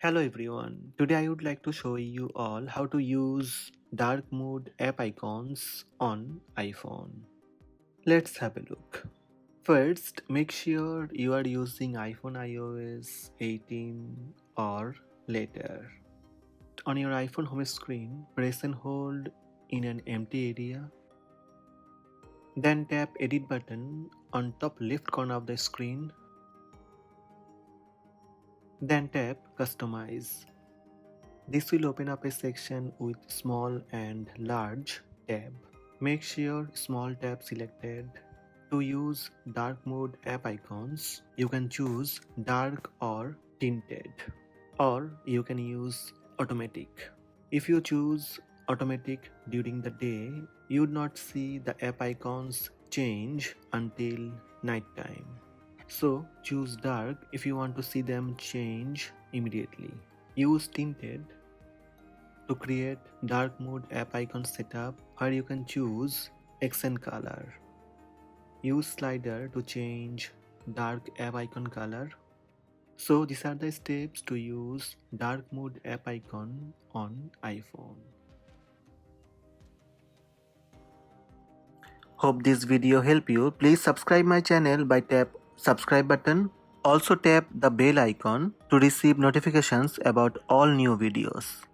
Hello everyone, today I would like to show you all how to use dark mode app icons on iPhone. Let's have a look. First, make sure you are using iPhone iOS 18 or later. On your iPhone home screen, press and hold in an empty area. Then tap Edit button on top left corner of the screen. Then tap Customize. This will open up a section with small and large tab. Make sure small tab selected. To use dark mode app icons, you can choose dark or tinted, or you can use automatic. If you choose automatic during the day, you would not see the app icons change until nighttime. So choose dark if you want to see them change immediately. Use tinted to create dark mode app icon setup where you can choose accent color. Use slider to change dark app icon color. So these are the steps to use dark mode app icon on iPhone. Hope this video help you. Please subscribe my channel by tap subscribe button. Also tap the bell icon to receive notifications about all new videos.